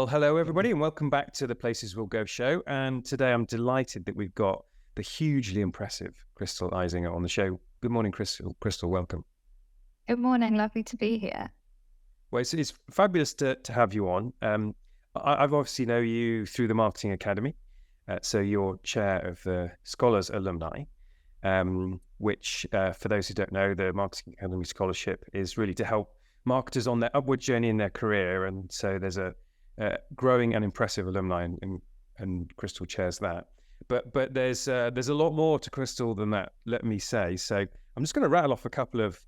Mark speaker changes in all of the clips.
Speaker 1: Well, hello, everybody, and welcome back to the Places We'll Go show. And today I'm delighted that we've got the hugely impressive Crystal Eisinger on the show. Good morning, Crystal. Crystal, welcome.
Speaker 2: Good morning. Lovely to be here.
Speaker 1: Well, it's fabulous to have you on. I've obviously know you through the Marketing Academy. So you're chair of the Scholars Alumni, which, for those who don't know, the Marketing Academy Scholarship is really to help marketers on their upward journey in their career. And so there's a growing and impressive alumni, and Crystal chairs that. But there's a lot more to Crystal than that, let me say. So I'm just going to rattle off a couple of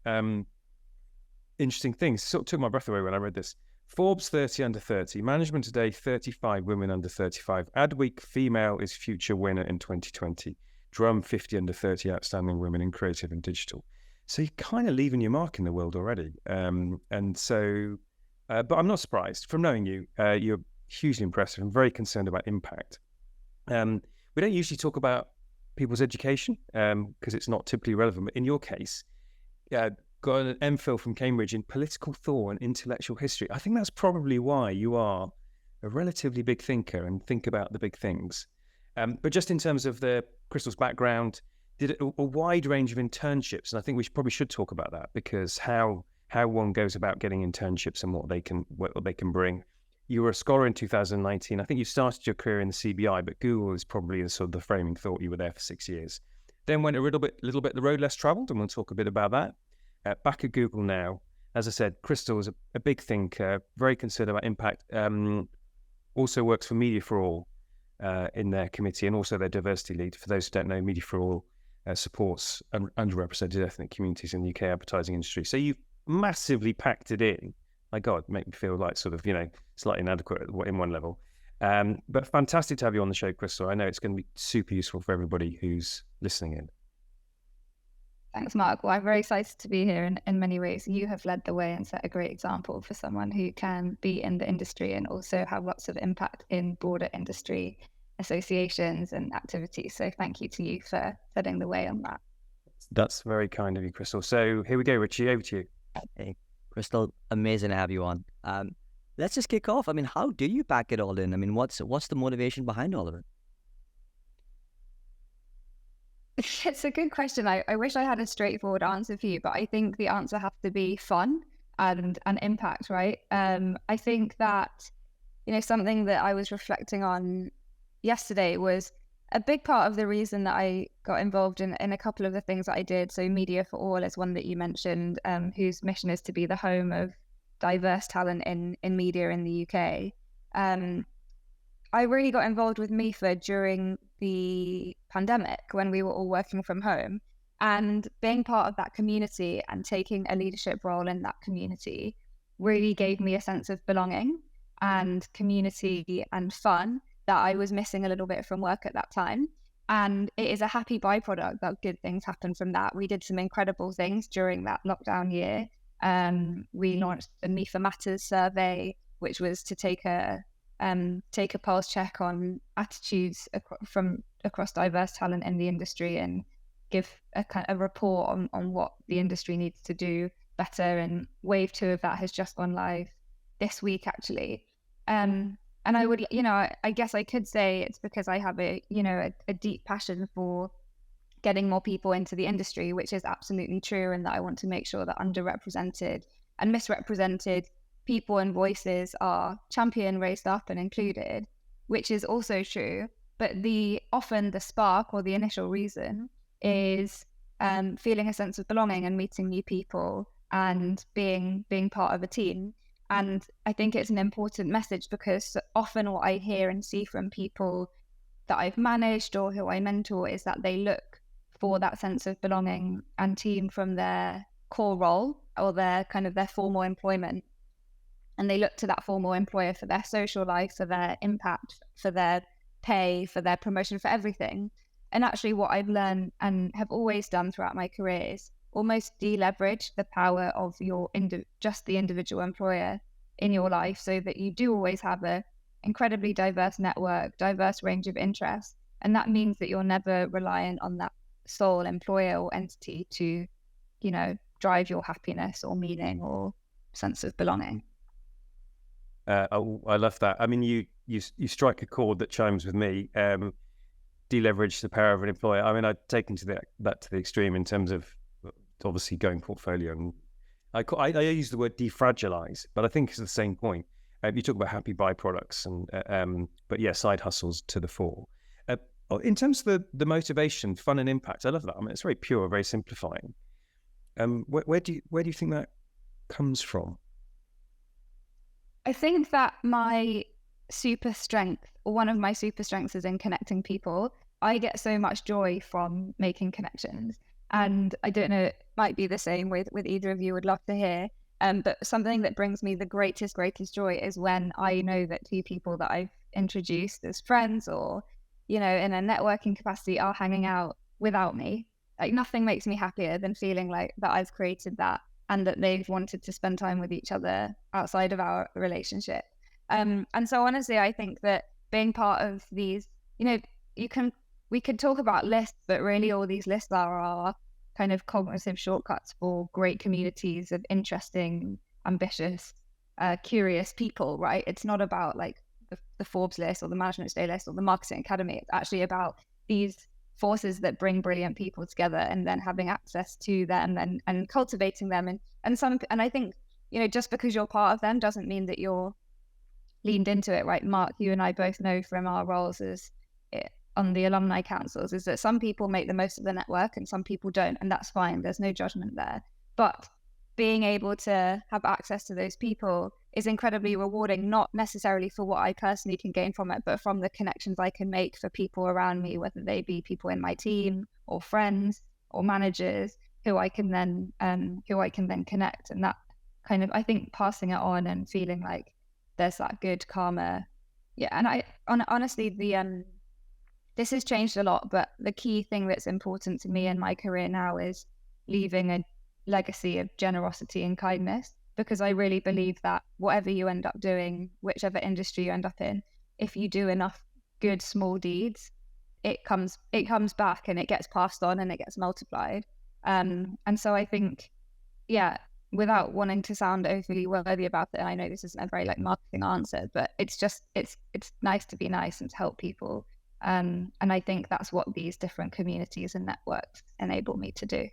Speaker 1: interesting things. Sort of took my breath away when I read this. Forbes 30 under 30, Management Today 35 women under 35, Adweek female is future winner in 2020, Drum 50 under 30 outstanding women in creative and digital. So you're kind of leaving your mark in the world already. But I'm not surprised. From knowing you, you're hugely impressive and very concerned about impact. We don't usually talk about people's education because it's not typically relevant. But in your case, got an MPhil from Cambridge in political thought and intellectual history. I think that's probably why you are a relatively big thinker and think about the big things. But just in terms of the Crystal's background, did a wide range of internships, and I think we probably should talk about that because how one goes about getting internships and what they can bring. You were a scholar in 2019. I think you started your career in the CBI, but Google is probably the sort of the framing thought. You were there for 6 years. Then went a little bit the road less traveled, and we'll talk a bit about that. Back at Google now. As I said, Crystal is a big thinker, very concerned about impact. Also works for Media for All in their committee and also their diversity lead. For those who don't know, Media for All supports underrepresented ethnic communities in the UK advertising industry. So you've massively packed it in. My God, make me feel like sort of, slightly inadequate in one level. But fantastic to have you on the show, Crystal. I know it's going to be super useful for everybody who's listening in.
Speaker 2: Thanks, Mark. Well, I'm very excited to be here in many ways. You have led the way and set a great example for someone who can be in the industry and also have lots of impact in broader industry associations and activities. So thank you to you for setting the way on that.
Speaker 1: That's very kind of you, Crystal. So here we go, Richie, over to you.
Speaker 3: Hey, Crystal, amazing to have you on. Let's just kick off. I mean, how do you pack it all in? I mean, what's the motivation behind all of it?
Speaker 2: It's a good question. I wish I had a straightforward answer for you, but I think the answer has to be fun and impact, right? I think that, something that I was reflecting on yesterday was a big part of the reason that I got involved in a couple of the things that I did. So Media for All is one that you mentioned, whose mission is to be the home of diverse talent in media in the UK. I really got involved with MIFA during the pandemic when we were all working from home, and being part of that community and taking a leadership role in that community really gave me a sense of belonging and community and fun that I was missing a little bit from work at that time. And it is a happy byproduct that good things happen from that. We did some incredible things during that lockdown year. We launched the MIFA Matters survey, which was to take a pulse check on attitudes from across diverse talent in the industry and give a report on what the industry needs to do better. And wave 2 of that has just gone live this week, actually. And I would, I guess I could say it's because I have a deep passion for getting more people into the industry, which is absolutely true, and that I want to make sure that underrepresented and misrepresented people and voices are championed, raised up and included, which is also true. But often the spark or the initial reason is feeling a sense of belonging and meeting new people and being part of a team. And I think it's an important message because often what I hear and see from people that I've managed or who I mentor is that they look for that sense of belonging and team from their core role or their formal employment. And they look to that formal employer for their social life, for their impact, for their pay, for their promotion, for everything. And actually what I've learned and have always done throughout my career is almost deleverage the power of just the individual employer in your life, so that you do always have a incredibly diverse network, diverse range of interests. And that means that you're never reliant on that sole employer or entity to, drive your happiness or meaning or sense of belonging.
Speaker 1: I love that. I mean, you strike a chord that chimes with me. Deleverage the power of an employer. I mean, I've taken that to the extreme in terms of obviously going portfolio. And I use the word defragilize, but I think it's the same point. You talk about happy byproducts, but yeah, side hustles to the fore. In terms of the motivation, fun, and impact, I love that. I mean, it's very pure, very simplifying. Where do you think that comes from?
Speaker 2: I think that my super strength, or one of my super strengths, is in connecting people. I get so much joy from making connections. And I don't know, it might be the same with either of you, would love to hear. But something that brings me the greatest joy is when I know that two people that I've introduced as friends or, in a networking capacity are hanging out without me. Like, nothing makes me happier than feeling like that I've created that and that they've wanted to spend time with each other outside of our relationship. And so honestly, I think that being part of these, we could talk about lists, but really all these lists are kind of cognitive shortcuts for great communities of interesting, ambitious, curious people, right? It's not about like the Forbes list or the Management Stay list or the Marketing Academy. It's actually about these forces that bring brilliant people together and then having access to them and cultivating them. And I think, just because you're part of them doesn't mean that you're leaned into it, right? Mark, you and I both know from our roles as on the alumni councils is that some people make the most of the network and some people don't, and that's fine. There's no judgment there. But being able to have access to those people is incredibly rewarding, not necessarily for what I personally can gain from it, but from the connections I can make for people around me, whether they be people in my team or friends or managers who I can then connect. And that kind of, I think, passing it on and feeling like there's that good karma. Yeah. And honestly, this has changed a lot, but the key thing that's important to me in my career now is leaving a legacy of generosity and kindness, because I really believe that whatever you end up doing, whichever industry you end up in, if you do enough good small deeds, it comes back and it gets passed on and it gets multiplied. And so I think, yeah, without wanting to sound overly worthy about it, I know this isn't a very like marketing answer, but it's nice to be nice and to help people. And I think that's what these different communities and networks enable me to do.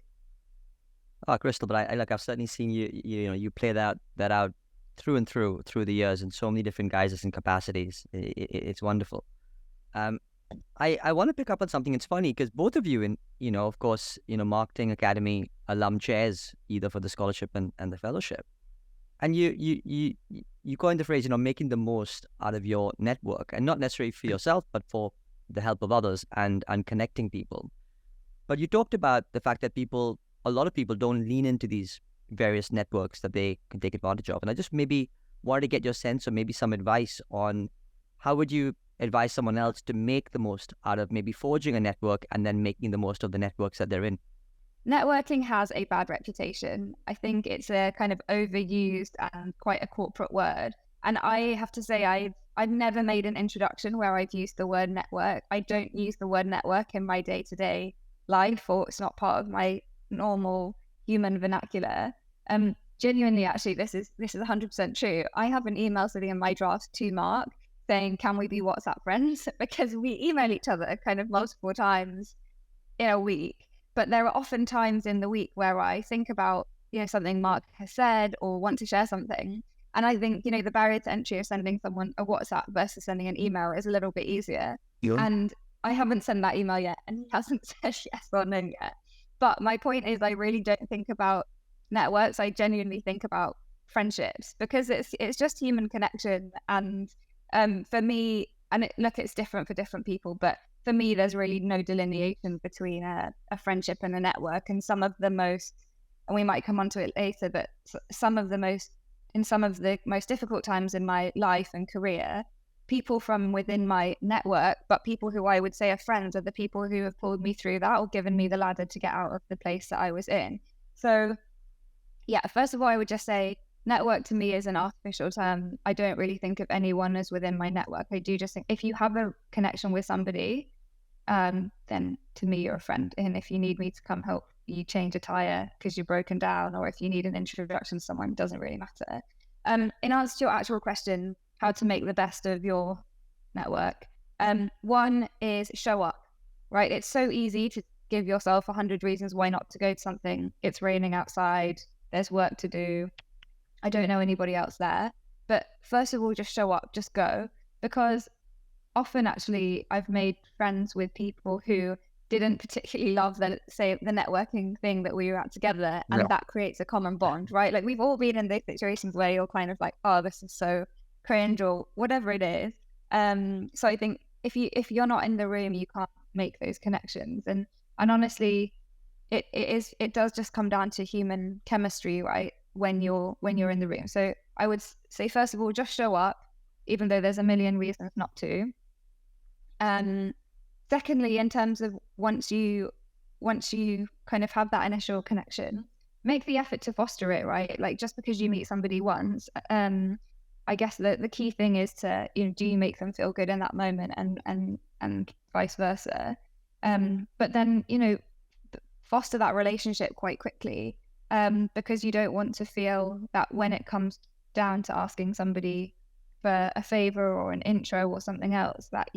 Speaker 3: Oh, Crystal, but I've certainly seen you play that out through and through the years in so many different guises and capacities. It's wonderful. I want to pick up on something. It's funny because both of you of course, Marketing Academy alum chairs, either for the scholarship and the fellowship. And you coined the phrase, making the most out of your network, and not necessarily for yourself, but for the help of others and connecting people. But you talked about the fact that a lot of people don't lean into these various networks that they can take advantage of. And I just maybe wanted to get your sense or maybe some advice on how would you advise someone else to make the most out of maybe forging a network and then making the most of the networks that they're in.
Speaker 2: Networking has a bad reputation. I think it's a kind of overused and quite a corporate word. And I have to say, I've never made an introduction where I've used the word network. I don't use the word network in my day-to-day life, or it's not part of my normal human vernacular. Genuinely, actually, this is 100% true. I have an email sitting in my drafts to Mark saying, can we be WhatsApp friends? Because we email each other kind of multiple times in a week. But there are often times in the week where I think about, something Mark has said or want to share something. And I think, the barrier to entry of sending someone a WhatsApp versus sending an email is a little bit easier. Yeah. And I haven't sent that email yet, and he hasn't said yes or no yet. But my point is, I really don't think about networks. I genuinely think about friendships, because it's just human connection. And for me, and it's different for different people, but for me, there's really no delineation between a friendship and a network. And some of the most, and we might come onto it later, but in some of the most difficult times in my life and career, people from within my network, but people who I would say are friends, are the people who have pulled me through that or given me the ladder to get out of the place that I was in. So yeah, first of all, I would just say network to me is an artificial term. I don't really think of anyone as within my network. I do just think if you have a connection with somebody, then to me, you're a friend. And if you need me to come help you change a tire because you're broken down, or if you need an introduction to someone, it doesn't really matter. In answer to your actual question, how to make the best of your network, one is show up, right? It's so easy to give yourself 100 reasons why not to go to something. It's raining outside, there's work to do, I don't know anybody else there. But first of all, just show up, just go. Because often actually I've made friends with people who didn't particularly love the networking thing that we were at together, and that creates a common bond, right? Like we've all been in those situations where you're kind of like, oh, this is so cringe or whatever it is. So I think if you're not in the room, you can't make those connections. And honestly, it does just come down to human chemistry, right? When you're in the room. So I would say, first of all, just show up, even though there's a million reasons not to. Secondly, in terms of once you kind of have that initial connection, make the effort to foster it, right? Like just because you meet somebody once, I guess the key thing is to, do you make them feel good in that moment, and vice versa. But then, foster that relationship quite quickly, because you don't want to feel that when it comes down to asking somebody for a favor or an intro or something else, that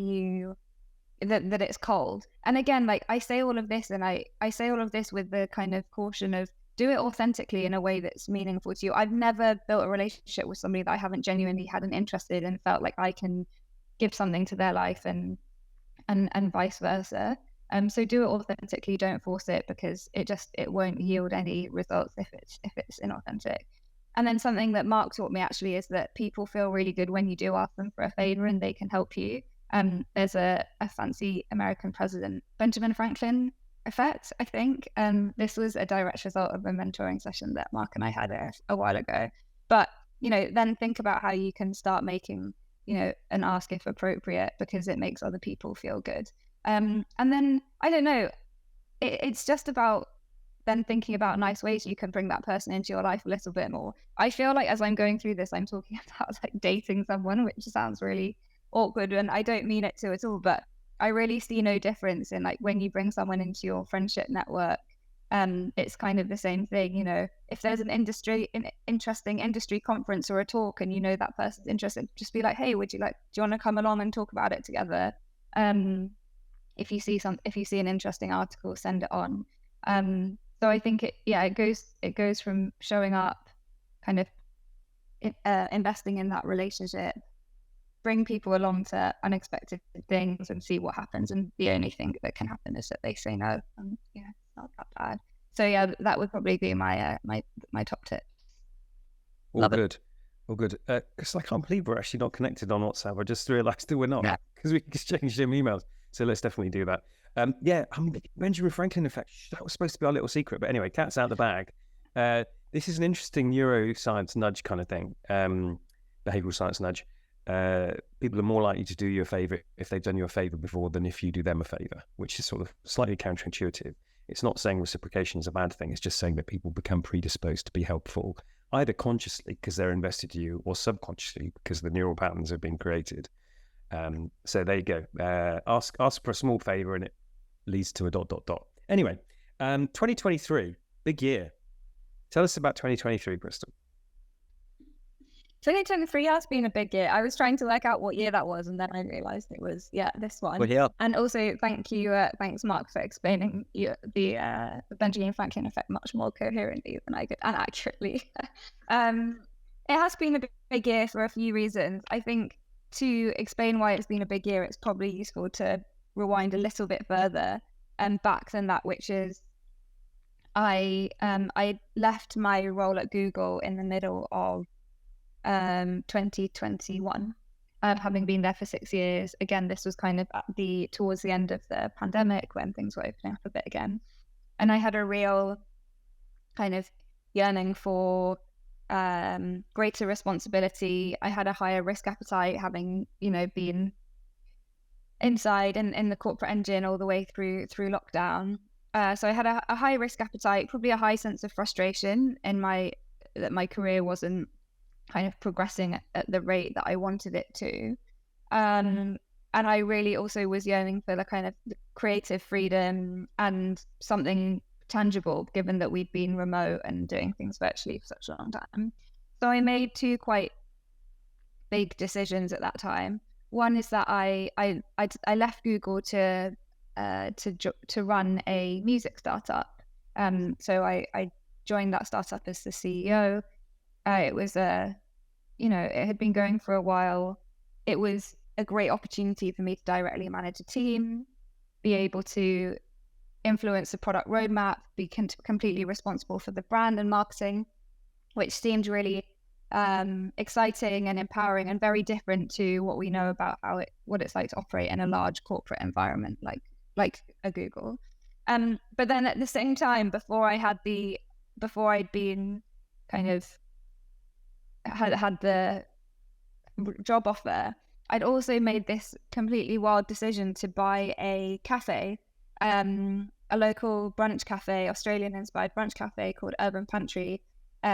Speaker 2: it's cold. And again, like I say all of this, and I say all of this with the kind of caution of do it authentically in a way that's meaningful to you. I've never built a relationship with somebody that I haven't genuinely had an interest in and felt like I can give something to their life, and vice versa. So do it authentically, don't force it, because it won't yield any results if it's inauthentic. And then something that Mark taught me actually is that people feel really good when you do ask them for a favor and they can help you. There's a fancy American president, Benjamin Franklin effect, I think. This was a direct result of a mentoring session that Mark and I had a while ago. But, then think about how you can start making, an ask if appropriate, because it makes other people feel good. And then, I don't know, it's just about then thinking about nice ways you can bring that person into your life a little bit more. I feel like as I'm going through this, I'm talking about like dating someone, which sounds really awkward, and I don't mean it to at all, but I really see no difference in like when you bring someone into your friendship network. It's kind of the same thing, if there's an interesting industry conference or a talk and that person's interested, just be like, hey, do you want to come along and talk about it together? If you see an interesting article, send it on. So I think it goes from showing up, kind of investing in that relationship, bring people along to unexpected things and see what happens. And the only thing that can happen is that they say no. And it's not that bad. So that would probably be my my top tip.
Speaker 3: Love it.
Speaker 1: All good. Because I can't believe we're actually not connected on WhatsApp. I just realised that we're not, because we exchanged some emails. So let's definitely do that. Benjamin Franklin effect. That was supposed to be our little secret, but anyway, cat's out the bag. This is an interesting neuroscience nudge kind of thing, behavioral science nudge. People are more likely to do you a favor if they've done you a favor before than if you do them a favor, which is sort of slightly counterintuitive. It's not saying reciprocation is a bad thing. It's just saying that people become predisposed to be helpful, either consciously because they're invested in you, or subconsciously because the neural patterns have been created. So there you go. Ask for a small favor and it leads to a ... Anyway, 2023, big year. Tell us about 2023, Crystal.
Speaker 2: 2023 has been a big year. I was trying to work out what year that was, and then I realized it was this one.
Speaker 3: Well, yeah.
Speaker 2: And also thanks Mark for explaining the Benjamin Franklin effect much more coherently than I did, and accurately. It has been a big year for a few reasons. I think to explain why it's been a big year, it's probably useful to rewind a little bit further and back than that, which is I left my role at Google in the middle of 2021, having been there for 6 years. Again, this was kind of towards the end of the pandemic when things were opening up a bit again, and I had a real kind of yearning for greater responsibility. I had a higher risk appetite, having been inside in the corporate engine all the way through lockdown. So I had a high risk appetite, probably a high sense of frustration that my career wasn't kind of progressing at the rate that I wanted it to. And I really also was yearning for the kind of creative freedom and something tangible, given that we'd been remote and doing things virtually for such a long time. So I made two quite big decisions at that time. One is that I left Google to run a music startup. So I joined that startup as the CEO. It was it had been going for a while. It was a great opportunity for me to directly manage a team, be able to influence the product roadmap, be completely responsible for the brand and marketing, which seemed really exciting and empowering and very different to what we know about what it's like to operate in a large corporate environment like a Google. But then at the same time, before I'd been kind of had the job offer, I'd also made this completely wild decision to buy a cafe, a local brunch cafe, Australian-inspired brunch cafe called Urban Pantry,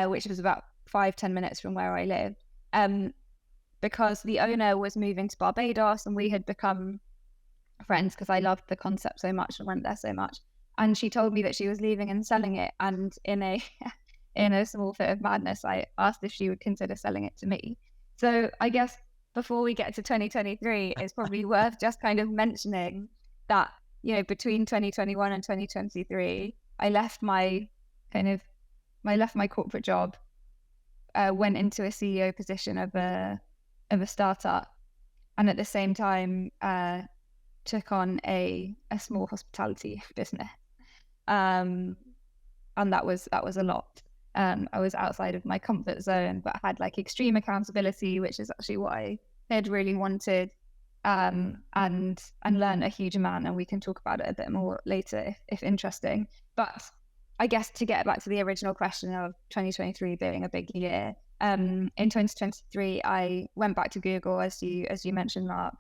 Speaker 2: which was about 5-10 minutes from where I lived, because the owner was moving to Barbados and we had become friends because I loved the concept so much and went there so much. And she told me that she was leaving and selling it. And in a small fit of madness, I asked if she would consider selling it to me. So I guess before we get to 2023, it's probably worth just kind of mentioning that, between 2021 and 2023, I left my corporate job, went into a CEO position of a startup, and at the same time took on a small hospitality business, and that was a lot. I was outside of my comfort zone, but had like extreme accountability, which is actually what I had really wanted, and learn a huge amount. And we can talk about it a bit more later if interesting. But I guess to get back to the original question of 2023 being a big year, in 2023 I went back to Google, as you mentioned, Mark,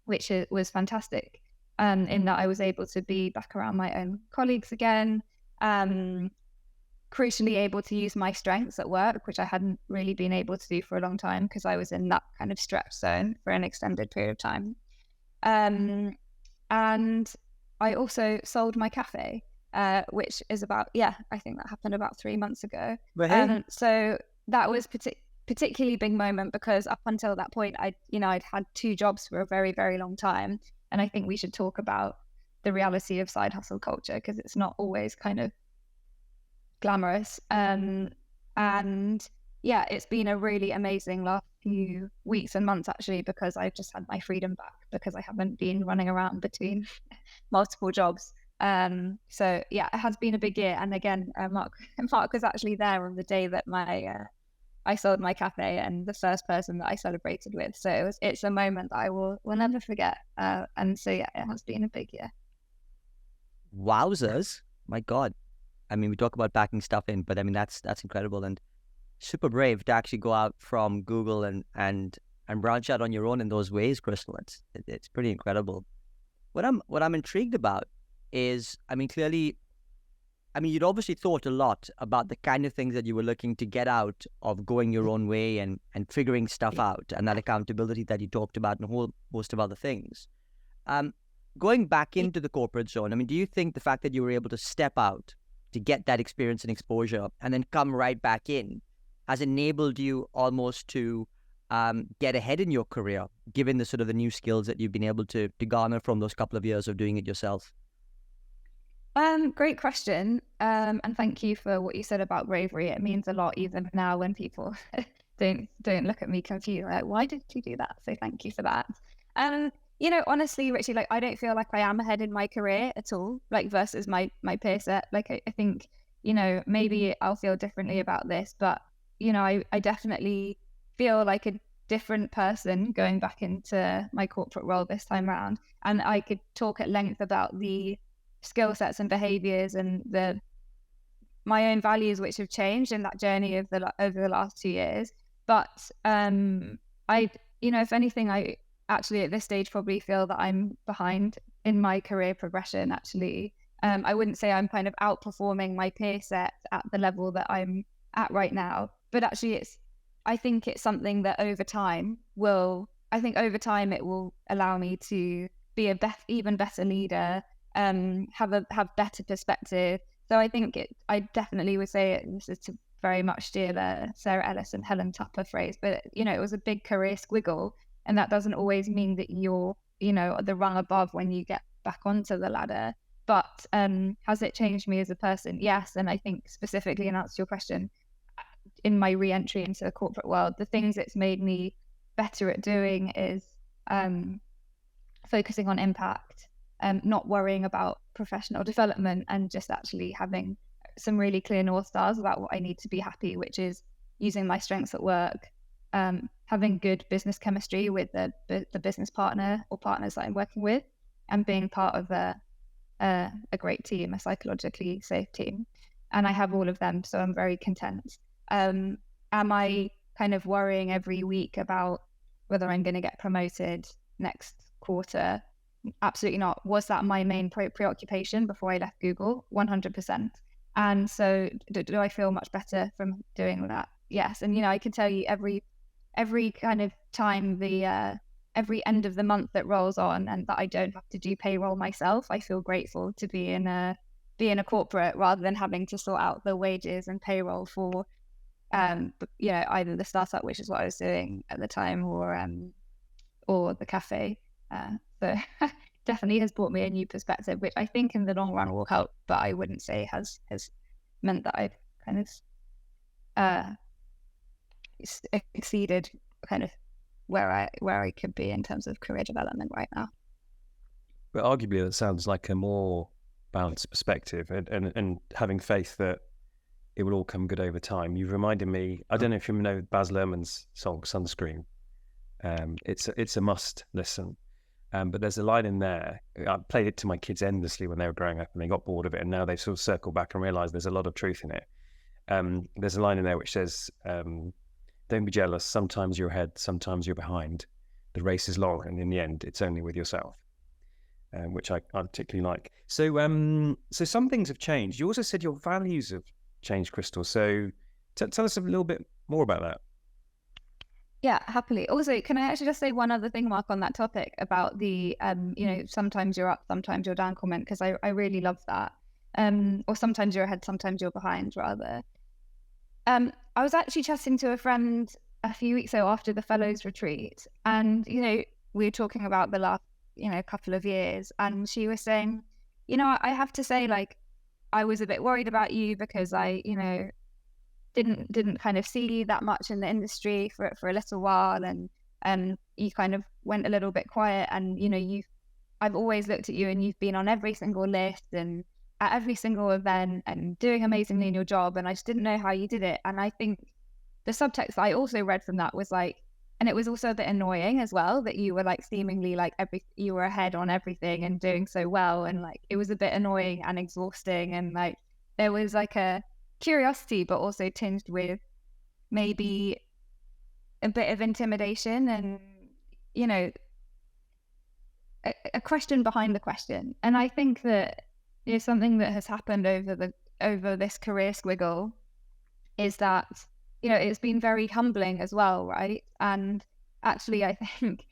Speaker 2: which was fantastic, in that I was able to be back around my own colleagues again, crucially able to use my strengths at work, which I hadn't really been able to do for a long time because I was in that kind of stretch zone for an extended period of time. And I also sold my cafe, which is I think that happened about 3 months ago. So that was particularly big moment because up until that point, I'd had 2 jobs for a very, very long time. And I think we should talk about the reality of side hustle culture because it's not always kind of glamorous. And yeah, it's been a really amazing last few weeks and months actually, because I've just had my freedom back because I haven't been running around between multiple jobs. So yeah, it has been a big year. And again, Mark was actually there on the day that I sold my cafe and the first person that I celebrated with. So it's a moment that I will never forget. And so yeah, it has been a big year.
Speaker 3: Wowzers. My God. I mean, we talk about backing stuff in, but I mean, that's incredible and super brave to actually go out from Google and branch out on your own in those ways, Crystal. It's pretty incredible. What I'm intrigued about is, I mean, clearly, I mean, you'd obviously thought a lot about the kind of things that you were looking to get out of going your own way and figuring stuff out, and that accountability that you talked about and a whole host of other things. Going back into the corporate zone, I mean, do you think the fact that you were able to step out to get that experience and exposure and then come right back in has enabled you almost to get ahead in your career, given the sort of the new skills that you've been able to garner from those couple of years of doing it yourself?
Speaker 2: Great question. And thank you for what you said about bravery. It means a lot even now when people don't look at me confused, like, why did you do that? So thank you for that. Honestly, Richie, like, I don't feel like I am ahead in my career at all, like, versus my peer set. Like, I think, maybe I'll feel differently about this, but, I definitely feel like a different person going back into my corporate role this time around. And I could talk at length about the skill sets and behaviors and my own values, which have changed in that journey over the last 2 years. But, if anything, I actually at this stage probably feel that I'm behind in my career progression, actually. I wouldn't say I'm kind of outperforming my peer set at the level that I'm at right now, but actually I think it's something that over time it will allow me to be even better leader, have better perspective. So I think I definitely would say this is very much steal a Sarah Ellis and Helen Tupper phrase, but it was a big career squiggle, and that doesn't always mean that you're the rung above when you get back onto the ladder. But has it changed me as a person? Yes. And I think specifically in answer to your question, in my re-entry into the corporate world, the things it's made me better at doing is focusing on impact, not worrying about professional development, and just actually having some really clear North Stars about what I need to be happy, which is using my strengths at work, having good business chemistry with the business partner or partners that I'm working with, and being part of a great team, a psychologically safe team. And I have all of them, so I'm very content. Am I kind of worrying every week about whether I'm going to get promoted next quarter? Absolutely not. Was that my main preoccupation before I left Google? 100%. And so do I feel much better from doing that? Yes. And, I can tell you every kind of time every end of the month that rolls on and that I don't have to do payroll myself, I feel grateful to be in a corporate rather than having to sort out the wages and payroll for either the startup, which is what I was doing at the time, or the cafe. So definitely has brought me a new perspective, which I think in the long run will help, but I wouldn't say has meant that I've kind of exceeded kind of where I could be in terms of career development right now.
Speaker 1: But arguably that sounds like a more balanced perspective, and having faith that it will all come good over time. You've reminded me, I don't know if you know Baz Luhrmann's song Sunscreen. It's a must listen. But there's a line in there, I played it to my kids endlessly when they were growing up, and they got bored of it, and now they've sort of circled back and realised there's a lot of truth in it. There's a line in there which says, don't be jealous, sometimes you're ahead, sometimes you're behind. The race is long, and in the end, it's only with yourself. Which I particularly like. So some things have changed. You also said your values have changed, Crystal. So tell us a little bit more about that.
Speaker 2: Yeah, happily. Also, can I actually just say one other thing, Mark, on that topic about the, sometimes you're up, sometimes you're down comment, because I really love that. Or sometimes you're ahead, sometimes you're behind, rather. I was actually chatting to a friend a few weeks ago after the Fellows Retreat, and, we were talking about the last, couple of years, and she was saying, I have to say, like, I was a bit worried about you because I, didn't kind of see you that much in the industry for a little while, and you kind of went a little bit quiet, and I've always looked at you and you've been on every single list and at every single event and doing amazingly in your job, and I just didn't know how you did it. And I think the subtext I also read from that was like, and it was also a bit annoying as well, that you were like seemingly like you were ahead on everything and doing so well, and like it was a bit annoying and exhausting, and like there was like a curiosity but also tinged with maybe a bit of intimidation and a question behind the question. And I think that something that has happened over this career squiggle is that it's been very humbling as well, right? And actually I think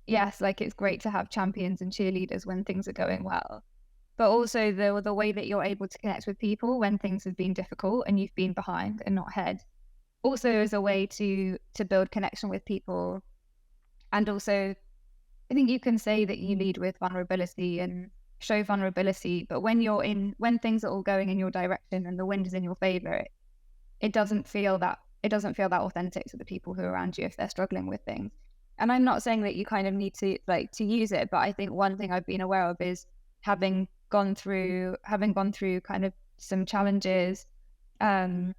Speaker 2: yes, like it's great to have champions and cheerleaders when things are going well, but also the way that you're able to connect with people when things have been difficult and you've been behind and not ahead, also is a way to build connection with people. And also, I think you can say that you lead with vulnerability and show vulnerability, but when things are all going in your direction and the wind is in your favor, it doesn't feel that authentic to the people who are around you if they're struggling with things. And I'm not saying that you kind of need to use it, but I think one thing I've been aware of is having gone through kind of some challenges and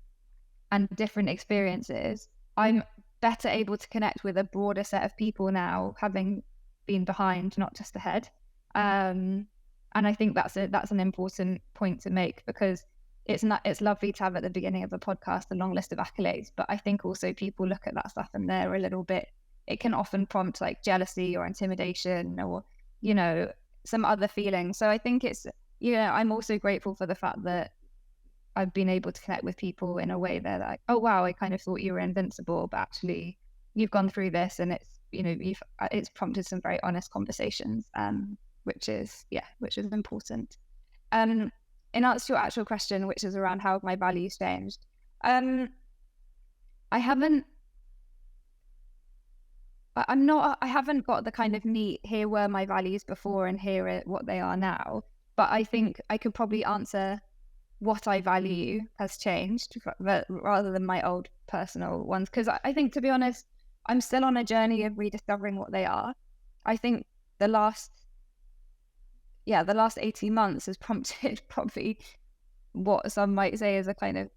Speaker 2: different experiences, I'm better able to connect with a broader set of people now, having been behind, not just ahead. And I think that's an important point to make, because it's lovely to have at the beginning of a podcast a long list of accolades, but I think also people look at that stuff and they're a little bit, it can often prompt like jealousy or intimidation or some other feelings. So I think it's I'm also grateful for the fact that I've been able to connect with people in a way that like, oh wow, I kind of thought you were invincible, but actually you've gone through this, and it's it's prompted some very honest conversations, which is important. In answer to your actual question, which is around how have my values changed, I haven't. I'm not. I haven't got the kind of neat. Here were my values before, and here are what they are now. But I think I could probably answer what I value has changed, rather than my old personal ones. Because I think, to be honest, I'm still on a journey of rediscovering what they are. I think the last 18 months has prompted probably what some might say is a kind of,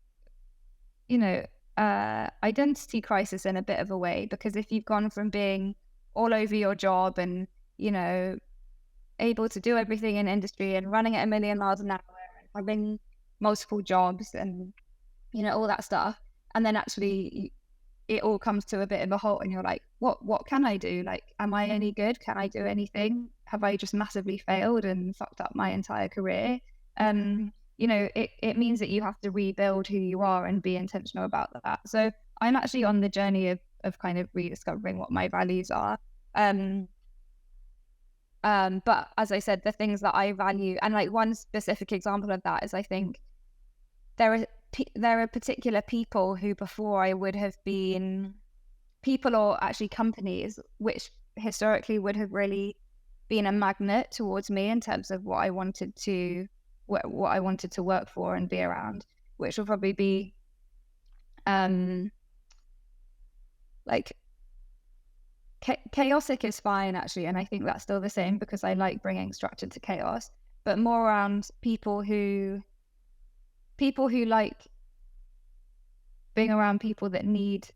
Speaker 2: identity crisis in a bit of a way, because if you've gone from being all over your job and, able to do everything in industry and running at 1,000,000 miles an hour and having multiple jobs and, all that stuff, and then actually it all comes to a bit of a halt and you're like, what can I do? Like, am I any good? Can I do anything? Have I just massively failed and fucked up my entire career? It means that you have to rebuild who you are and be intentional about that. So I'm actually on the journey of kind of rediscovering what my values are. But as I said, the things that I value, and like one specific example of that is, I think there are particular people who before I would have been people, or actually companies, which historically would have really been a magnet towards me in terms of what I wanted to work for and be around, which will probably be like chaotic is fine actually, and I think that's still the same because I like bringing structure to chaos, but more around people who like being around people that need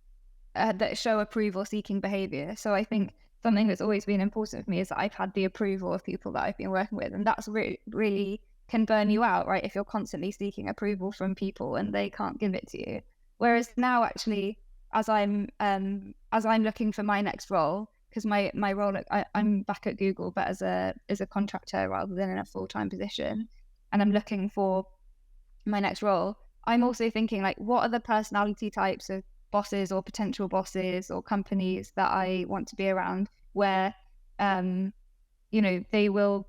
Speaker 2: that show approval seeking behavior. So I think something that's always been important for me is that I've had the approval of people that I've been working with, and that's really can burn you out, right? If you're constantly seeking approval from people and they can't give it to you. Whereas now, actually, as I'm looking for my next role, because my role, I'm back at Google, but as a contractor rather than in a full-time position, and I'm looking for my next role, I'm also thinking, like, what are the personality types of bosses or potential bosses or companies that I want to be around, where they will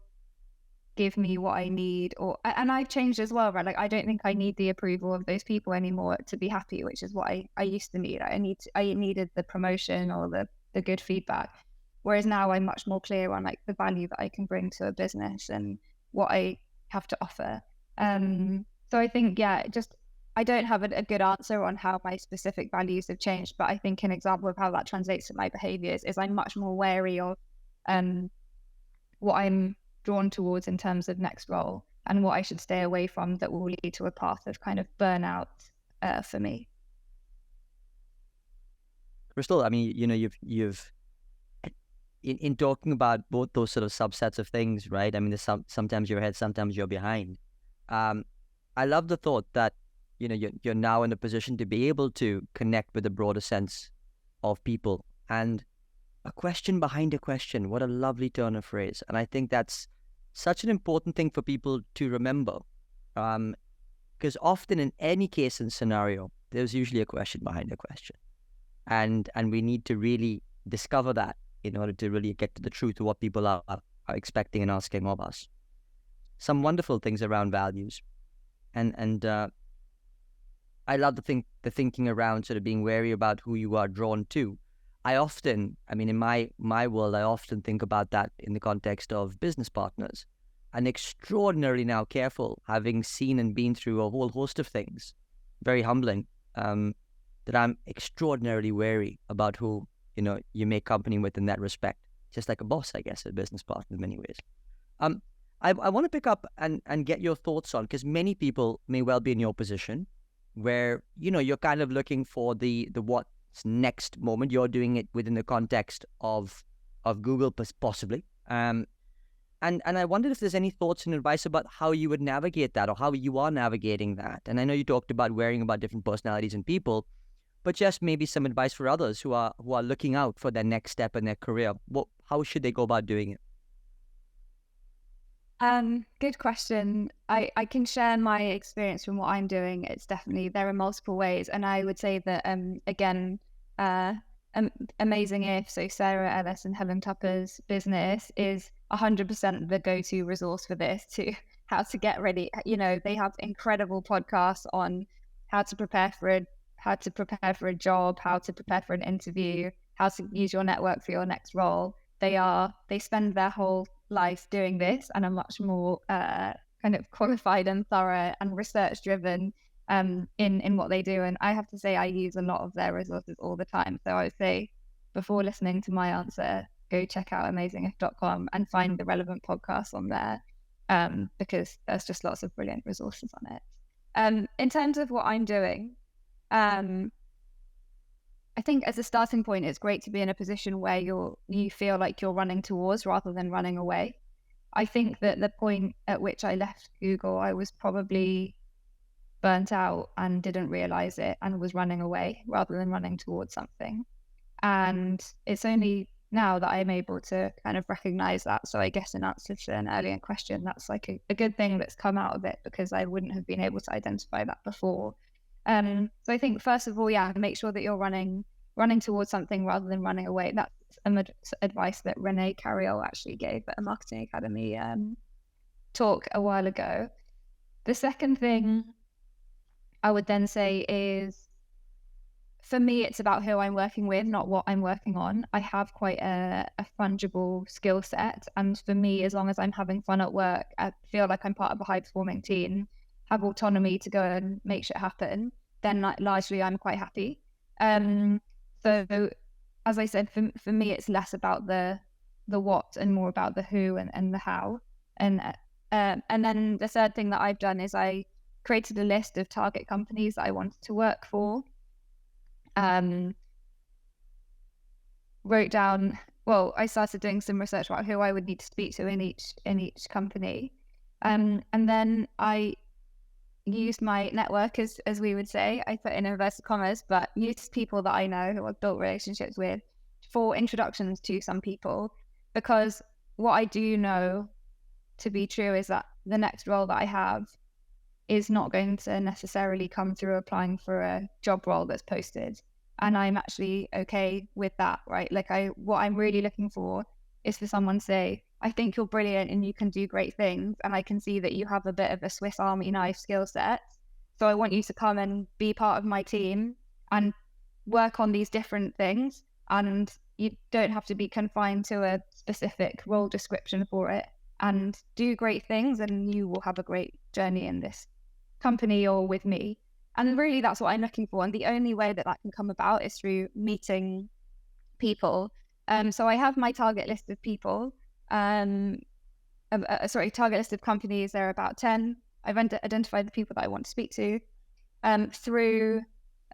Speaker 2: give me what I need, and I've changed as well, right? Like, I don't think I need the approval of those people anymore to be happy, which is what I used to need. I needed the promotion or the good feedback, whereas now I'm much more clear on like the value that I can bring to a business and what I have to offer. So I think, I don't have a good answer on how my specific values have changed, but I think an example of how that translates to my behaviors is I'm much more wary of what I'm drawn towards in terms of next role and what I should stay away from that will lead to a path of kind of burnout for me.
Speaker 3: Crystal, I mean, you've in talking about both those sort of subsets of things, right? I mean, there's sometimes you're ahead, sometimes you're behind. I love the thought that you're now in a position to be able to connect with a broader sense of people, and a question behind a question. What a lovely turn of phrase. And I think that's such an important thing for people to remember, because often in any case and scenario, there's usually a question behind a question, and we need to really discover that in order to really get to the truth of what people are expecting and asking of us. Some wonderful things around values, and I love the thinking around sort of being wary about who you are drawn to. In my world, I often think about that in the context of business partners, and extraordinarily now careful, having seen and been through a whole host of things, very humbling, that I'm extraordinarily wary about who, you make company with in that respect, just like a boss, I guess, a business partner in many ways. I want to pick up and get your thoughts on, because many people may well be in your position where, you're kind of looking for the what's next moment. You're doing it within the context of Google, possibly. And I wondered if there's any thoughts and advice about how you would navigate that, or how you are navigating that. And I know you talked about worrying about different personalities and people, but just maybe some advice for others who are looking out for their next step in their career. How should they go about doing it?
Speaker 2: Good question. I can share my experience from what I'm doing. It's definitely, there are multiple ways. And I would say that, again, Amazing If, so Sarah Ellis and Helen Tupper's business, is 100% the go-to resource for this, to how to get ready. They have incredible podcasts on how to prepare for a job, how to prepare for an interview, how to use your network for your next role. They spend their whole life doing this and are much more kind of qualified and thorough and research driven in what they do. And I have to say, I use a lot of their resources all the time. So I would say, before listening to my answer, go check out amazingif.com and find the relevant podcasts on there, because there's just lots of brilliant resources on it. In terms of what I'm doing, I think as a starting point, it's great to be in a position where you feel like you're running towards rather than running away. I think that the point at which I left Google, I was probably burnt out and didn't realize it and was running away rather than running towards something. And it's only now that I'm able to kind of recognize that. So I guess in answer to an earlier question, that's like a good thing that's come out of it, because I wouldn't have been able to identify that before. So I think first of all, make sure that you're running towards something rather than running away. That's advice that Renee Carriol actually gave at a Marketing Academy talk a while ago. The second thing I would then say is, for me, it's about who I'm working with, not what I'm working on. I have quite a fungible skill set. And for me, as long as I'm having fun at work, I feel like I'm part of a high performing team, have autonomy to go and make shit happen, then largely I'm quite happy. So as I said, for me, it's less about the what and more about the who and the how. And then the third thing that I've done is I created a list of target companies that I wanted to work for. Wrote down, I started doing some research about who I would need to speak to in each company. And then I used my network, as we would say, I put in inverted commas, but used people that I know who I've built relationships with for introductions to some people, because what I do know to be true is that the next role that I have is not going to necessarily come through applying for a job role that's posted. And I'm actually okay with that, right? Like what I'm really looking for is for someone to say, I think you're brilliant and you can do great things. And I can see that you have a bit of a Swiss Army knife skill set. So I want you to come and be part of my team and work on these different things. And you don't have to be confined to a specific role description for it, and do great things, and you will have a great journey in this company or with me. And really, that's what I'm looking for. And the only way that can come about is through meeting people. So I have my target list of people. Target list of companies. There are about 10. I've identified the people that I want to speak to through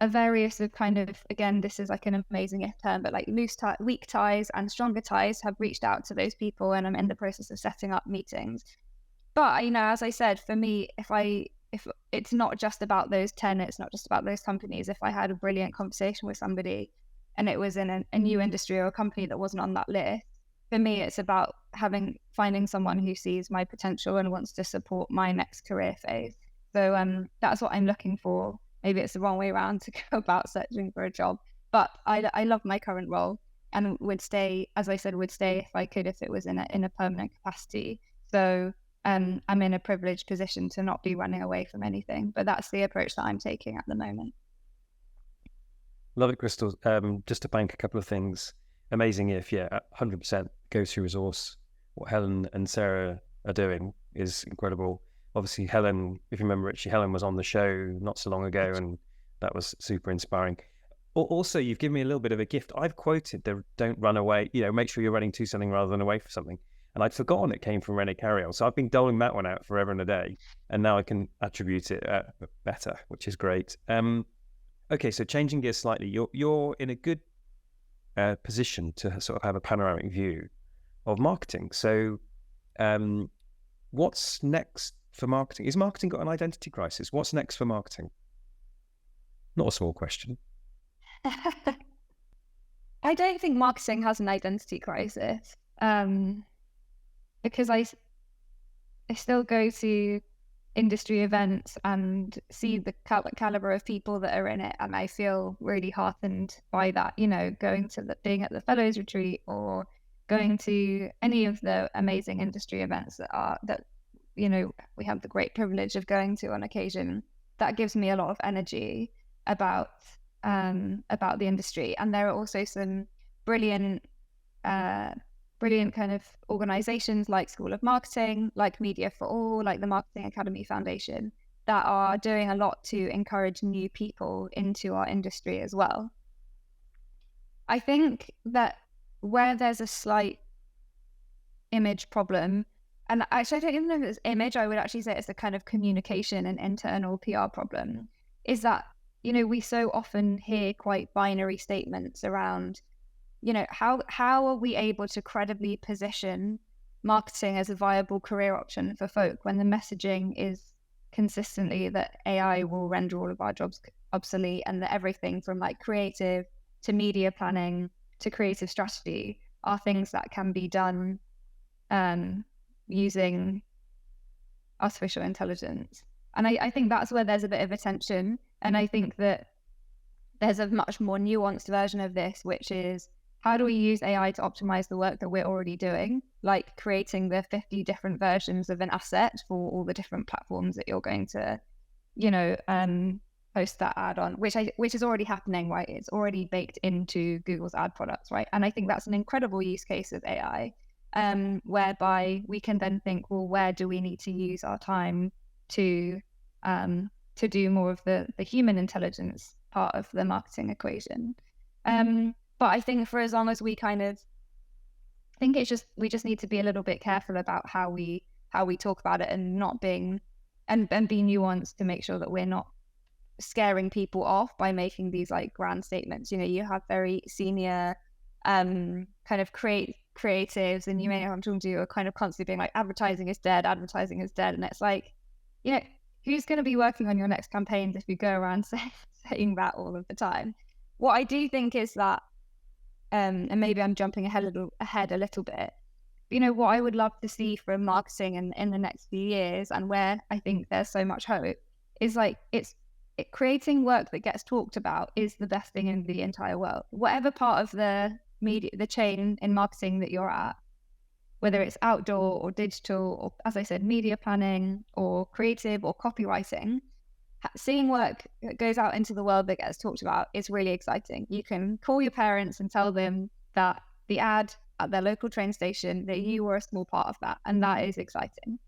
Speaker 2: a various of kind of, again, this is like an amazing term, but like weak ties and stronger ties have reached out to those people, and I'm in the process of setting up meetings. But, as I said, for me, if it's not just about those 10, it's not just about those companies. If I had a brilliant conversation with somebody and it was in a new industry or a company that wasn't on that list, for me, it's about finding someone who sees my potential and wants to support my next career phase. So that's what I'm looking for. Maybe it's the wrong way around to go about searching for a job, but I love my current role and would stay, as I said, if I could, if it was in a permanent capacity. So I'm in a privileged position to not be running away from anything, but that's the approach that I'm taking at the moment.
Speaker 1: Love it, Crystal. Just to bank a couple of things. Amazing If, 100% go-to resource. What Helen and Sarah are doing is incredible. Obviously, Helen, if you remember Richie, Helen was on the show not so long ago, and that was super inspiring. Also, you've given me a little bit of a gift. I've quoted the "don't run away," make sure you're running to something rather than away from something. And I'd forgotten it came from Renee Carriol. So I've been doling that one out forever and a day. And now I can attribute it better, which is great. Okay, so changing gears slightly, you're in a good position to sort of have a panoramic view of marketing. So what's next for marketing? Is marketing got an identity crisis? What's next for marketing? Not a small question.
Speaker 2: I don't think marketing has an identity crisis. Because I still go to industry events and see the caliber of people that are in it, and I feel really heartened by that. Going to being at the Fellows Retreat or going to any of the amazing industry events that we have the great privilege of going to on occasion. that gives me a lot of energy about the industry. And there are also some brilliant kind of organizations like School of Marketing, like Media for All, like the Marketing Academy Foundation, that are doing a lot to encourage new people into our industry as well. I think that where there's a slight image problem, and actually I don't even know if it's image, I would actually say it's a kind of communication and internal PR problem, is that, you know, we so often hear quite binary statements around, you know, how are we able to credibly position marketing as a viable career option for folk when the messaging is consistently that AI will render all of our jobs obsolete, and that everything from like creative to media planning to creative strategy are things that can be done using artificial intelligence. And I think that's where there's a bit of a tension. And I think that there's a much more nuanced version of this, which is, how do we use AI to optimize the work that we're already doing? Like creating the 50 different versions of an asset for all the different platforms that you're going to, you know, post that ad on, which is already happening, right? It's already baked into Google's ad products, right? And I think that's an incredible use case of AI, whereby we can then think, well, where do we need to use our time to do more of the human intelligence part of the marketing equation? But I think for as long as we kind of think we just need to be a little bit careful about how we talk about it, and not being and be nuanced to make sure that we're not scaring people off by making these like grand statements. You know, you have very senior kind of creatives, and you may know what I'm talking to, are kind of constantly being like, advertising is dead, and it's like, you know, who's going to be working on your next campaigns if you go around saying that all of the time? What I do think is that, and maybe I'm jumping ahead a little bit, you know, what I would love to see from marketing in the next few years, and where I think there's so much hope, is like creating work that gets talked about is the best thing in the entire world. Whatever part of the chain in marketing that you're at, whether it's outdoor or digital, or, as I said, media planning or creative or copywriting, seeing work that goes out into the world that gets talked about is really exciting. You can call your parents and tell them that the ad at their local train station, that you were a small part of that, and that is exciting.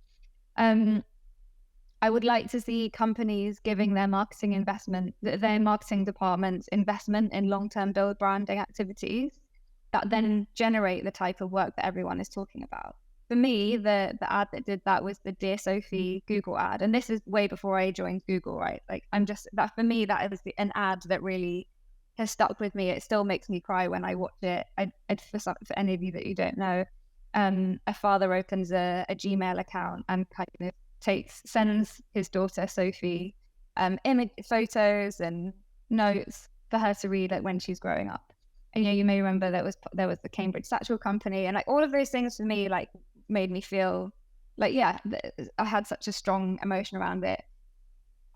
Speaker 2: I would like to see companies giving their marketing departments investment in long-term build branding activities that then generate the type of work that everyone is talking about. For me, the ad that did that was the Dear Sophie Google ad. And this is way before I joined Google, right? Like, for me, that is an ad that really has stuck with me. It still makes me cry when I watch it. For any of you that you don't know, a father opens a Gmail account and kind of sends his daughter Sophie image photos and notes for her to read, like, when she's growing up. And, you know, you may remember there was the Cambridge Satchel Company, and like all of those things for me like made me feel like, yeah, I had such a strong emotion around it.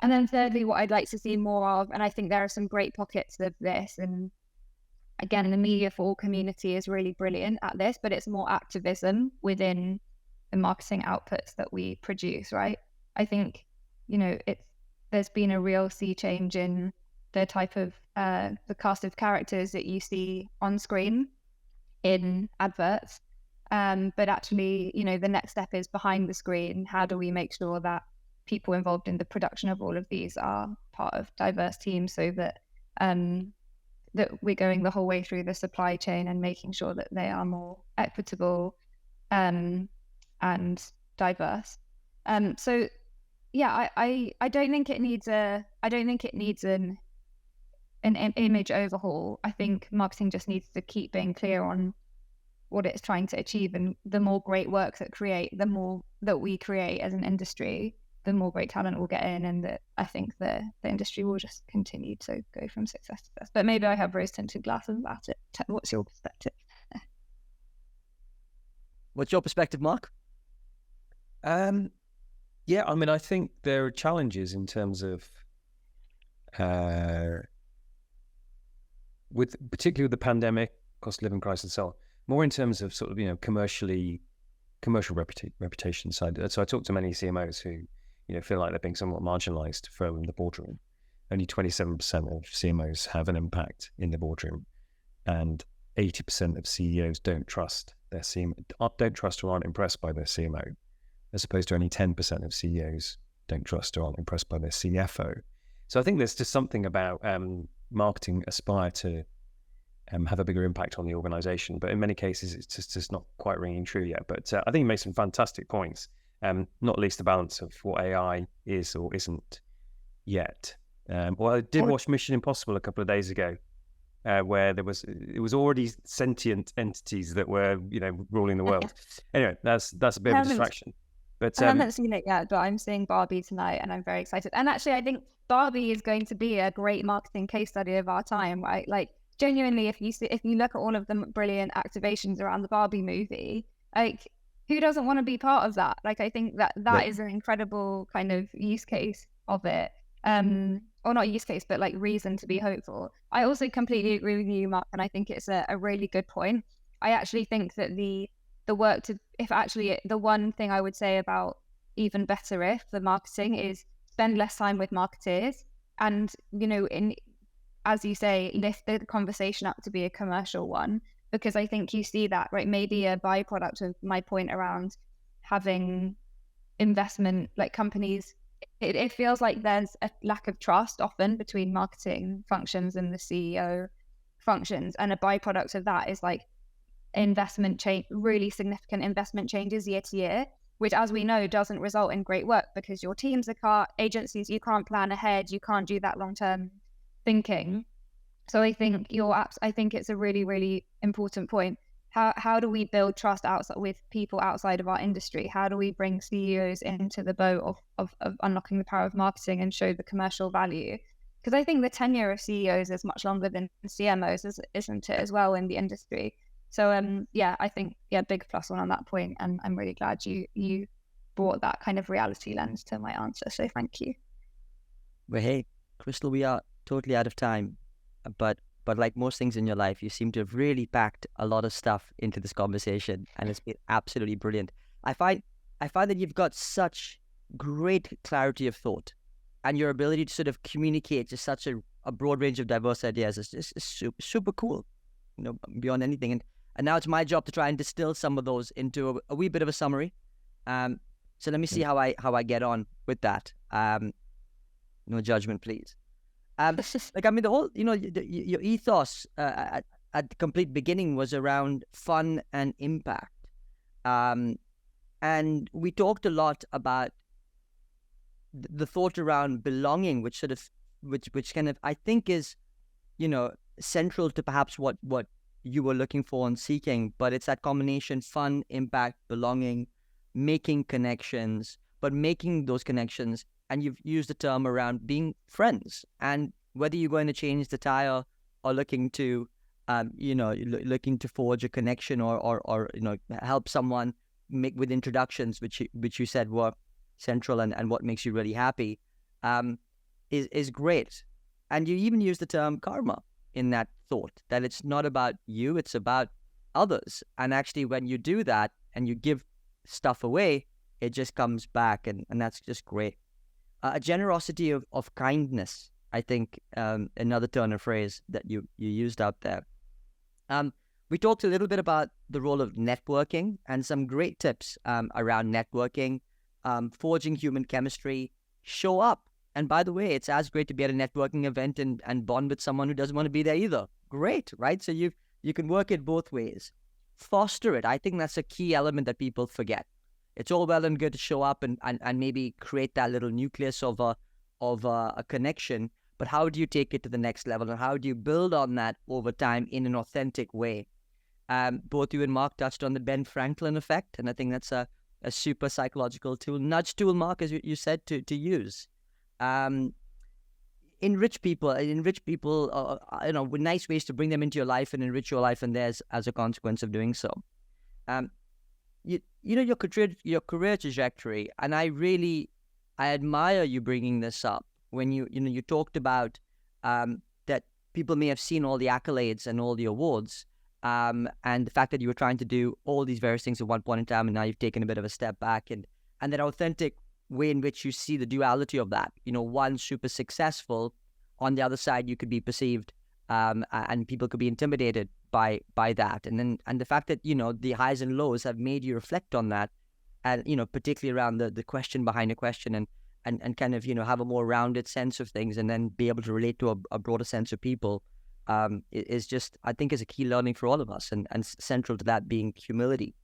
Speaker 2: And then thirdly, what I'd like to see more of, and I think there are some great pockets of this, and again, the Media for All community is really brilliant at this, but it's more activism within the marketing outputs that we produce, right? I think, you know, there's been a real sea change in the type of the cast of characters that you see on screen in adverts. But actually, you know, the next step is behind the screen. How do we make sure that people involved in the production of all of these are part of diverse teams, so that that we're going the whole way through the supply chain and making sure that they are more equitable and diverse. So yeah, I don't think it needs an image overhaul. I think marketing just needs to keep being clear on what it's trying to achieve, and the more great work the more that we create as an industry, the more great talent we'll get in, and that I think the industry will just continue to go from success to success. But maybe I have rose-tinted glasses about it. What's your perspective?
Speaker 3: What's your perspective, Mark?
Speaker 1: Yeah, I mean, I think there are challenges in terms of particularly with the pandemic, cost of living crisis, and so on. More in terms of sort of, you know, commercial reputation side. So I talk to many CMOs who, feel like they're being somewhat marginalized from the boardroom. Only 27% of CMOs have an impact in the boardroom, and 80% of CEOs don't trust their CMO, don't trust or aren't impressed by their CMO, as opposed to only 10% of CEOs don't trust or aren't impressed by their CFO. So I think there's just something about marketing aspire to have a bigger impact on the organization, but in many cases it's just not quite ringing true yet. But I think you made some fantastic points, not least the balance of what AI is or isn't yet. Well, I did watch Mission Impossible a couple of days ago, where it was already sentient entities that were ruling the world. Anyway, that's a bit of a distraction. But
Speaker 2: I haven't seen it yet, but I'm seeing Barbie tonight, and I'm very excited. And actually, I think Barbie is going to be a great marketing case study of our time, right? Like, genuinely, if you look at all of the brilliant activations around the Barbie movie, like, who doesn't want to be part of that? Like, I think that is an incredible kind of use case of it. Or not use case, but like reason to be hopeful. I also completely agree with you, Mark, and I think it's a really good point. I actually think that the work to, if actually the one thing I would say about even better if the marketing is spend less time with marketeers, and as you say, lift the conversation up to be a commercial one, because I think you see that, right? Maybe a byproduct of my point around having investment, like companies, it feels like there's a lack of trust often between marketing functions and the CEO functions, and a byproduct of that is like investment change, really significant investment changes year to year, which, as we know, doesn't result in great work, because your teams are agencies, you can't plan ahead, you can't do that long-term thinking. So I think I think it's a really, really important point. How do we build trust outside with people outside of our industry? How do we bring CEOs into the boat of unlocking the power of marketing and show the commercial value? Because I think the tenure of CEOs is much longer than CMOs, isn't it, as well, in the industry? So I think big plus one on that point, and I'm really glad you brought that kind of reality lens to my answer. So thank you.
Speaker 3: Well, hey, Crystal, we are totally out of time, but like most things in your life, you seem to have really packed a lot of stuff into this conversation, and it's been absolutely brilliant. I find that you've got such great clarity of thought, and your ability to sort of communicate just such a broad range of diverse ideas is just super, super cool, beyond anything. And now it's my job to try and distill some of those into a wee bit of a summary. So let me see how I get on with that. No judgment, please. The whole, your ethos at the complete beginning was around fun and impact. And we talked a lot about the thought around belonging, which kind of, I think, is, central to perhaps what you were looking for and seeking. But it's that combination: fun, impact, belonging, making connections, but making those connections. And you've used the term around being friends, and whether you're going to change the tire or looking to, looking to forge a connection or help someone make with introductions, which you said were central and what makes you really happy, is great. And you even use the term karma in that thought, that it's not about you, it's about others. And actually, when you do that and you give stuff away, it just comes back, and that's just great. A generosity of kindness, I think, another turn of phrase that you used out there. We talked a little bit about the role of networking and some great tips around networking, forging human chemistry, show up. And by the way, it's as great to be at a networking event and bond with someone who doesn't want to be there either. Great, right? So you can work it both ways. Foster it. I think that's a key element that people forget. It's all well and good to show up and maybe create that little nucleus of a connection, but how do you take it to the next level, and how do you build on that over time in an authentic way? Both you and Mark touched on the Ben Franklin effect, and I think that's a super psychological tool, nudge tool, Mark, as you said, to use. Enrich people, with nice ways to bring them into your life and enrich your life and theirs as a consequence of doing so. Your career trajectory, and I admire you bringing this up when you talked about that people may have seen all the accolades and all the awards, and the fact that you were trying to do all these various things at one point in time, and now you've taken a bit of a step back, and that authentic way in which you see the duality of that. One super successful, on the other side, you could be perceived, and people could be intimidated by that. And the fact that, the highs and lows have made you reflect on that, and, particularly around the question behind a question, and kind of, have a more rounded sense of things, and then be able to relate to a broader sense of people, is just, I think, is a key learning for all of us, and central to that being humility.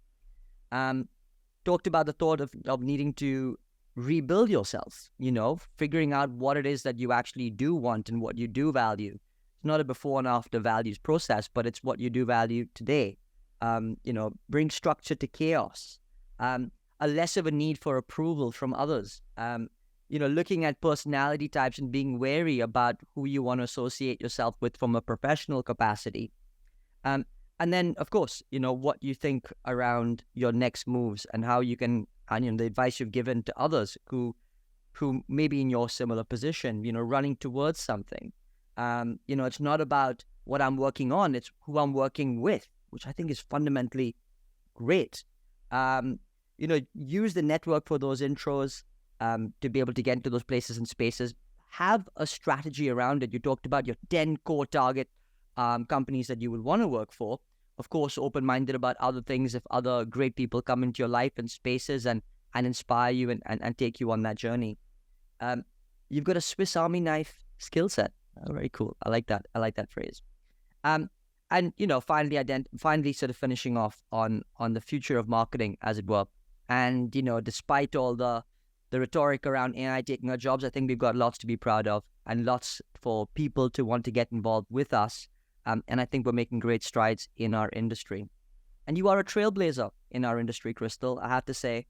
Speaker 3: Talked about the thought of needing to rebuild yourself, figuring out what it is that you actually do want and what you do value. It's not a before and after values process, but it's what you do value today. Bring structure to chaos. A less of a need for approval from others. Looking at personality types and being wary about who you want to associate yourself with from a professional capacity. And then, of course, what you think around your next moves and how you can, and the advice you've given to others who may be in your similar position, running towards something. It's not about what I'm working on, it's who I'm working with, which I think is fundamentally great. Use the network for those intros, to be able to get into those places and spaces. Have a strategy around it. You talked about your 10 core target companies that you would want to work for. Of course, open-minded about other things if other great people come into your life and spaces and inspire you and take you on that journey. You've got a Swiss Army knife skill set. Oh, very cool. I like that. I like that phrase. And finally sort of finishing off on the future of marketing, as it were. And, despite all the rhetoric around AI taking our jobs, I think we've got lots to be proud of and lots for people to want to get involved with us. And I think we're making great strides in our industry. And you are a trailblazer in our industry, Crystal. I have to say,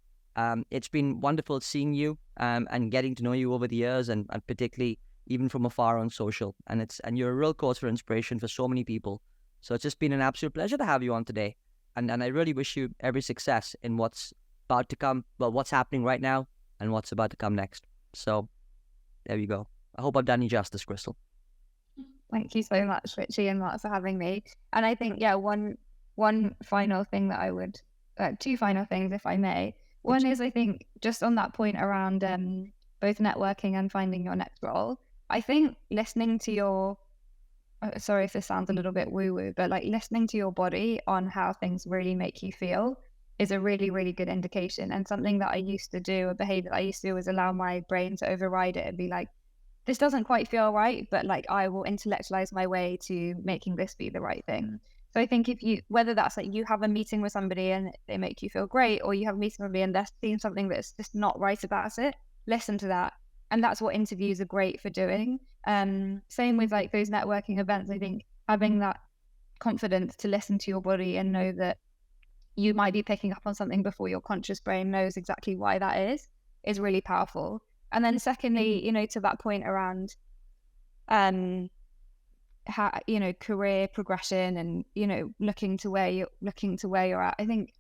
Speaker 3: it's been wonderful seeing you and getting to know you over the years, and particularly even from afar on social. And you're a real cause for inspiration for so many people. So it's just been an absolute pleasure to have you on today. And I really wish you every success in what's about to come, what's happening right now and what's about to come next. So there you go. I hope I've done you justice, Crystal.
Speaker 2: Thank you so much, Richie and Mark, for having me. And I think, one final thing that I would, two final things, if I may. One is, I think, just on that point around both networking and finding your next role, I think listening to your, sorry if this sounds a little bit woo-woo, but like listening to your body on how things really make you feel is a really, really good indication. And something that I used to do, a behavior that I used to do, was allow my brain to override it and be like, this doesn't quite feel right, but like I will intellectualize my way to making this be the right thing. So I think whether that's like you have a meeting with somebody and they make you feel great, or you have a meeting with somebody and they're seeing something that's just not right about it, listen to that. And that's what interviews are great for doing. Same with like those networking events. I think having that confidence to listen to your body and know that you might be picking up on something before your conscious brain knows exactly why that is really powerful. And then secondly, to that point around, how, career progression and, looking to where you're at. I think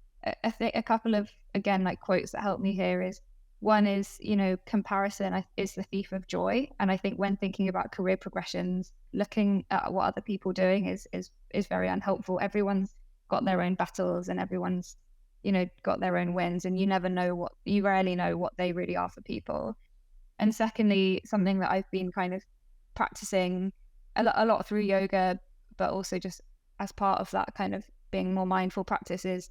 Speaker 2: a couple of, again, like quotes that help me here is, one is, comparison is the thief of joy. And I think when thinking about career progressions, looking at what other people are doing is very unhelpful. Everyone's got their own battles and everyone's, got their own wins, and you rarely know what they really are for people. And secondly, something that I've been kind of practicing a lot through yoga, but also just as part of that kind of being more mindful practice, is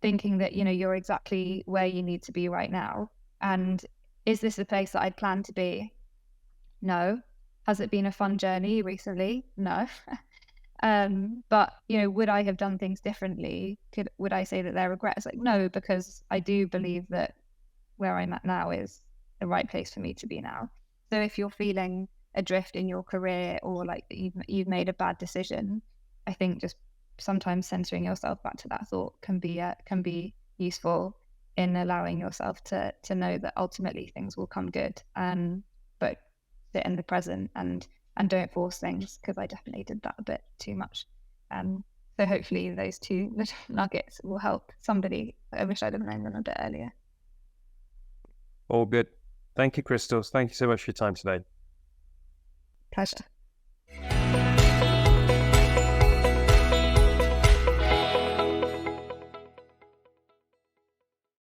Speaker 2: thinking that, you're exactly where you need to be right now. And is this the place that I'd planned to be? No. Has it been a fun journey recently? No. But, would I have done things differently? Would I say that there are regrets? Like, no, because I do believe that where I'm at now is the right place for me to be now. So if you're feeling adrift in your career, or like you've made a bad decision, I think just sometimes centering yourself back to that thought can be useful in allowing yourself to know that ultimately things will come good. But sit in the present and don't force things, because I definitely did that a bit too much. So hopefully those two little nuggets will help somebody. I wish I'd have known them a bit earlier.
Speaker 1: All good. Thank you, Crystal. Thank you so much for your time today.
Speaker 2: Pleasure.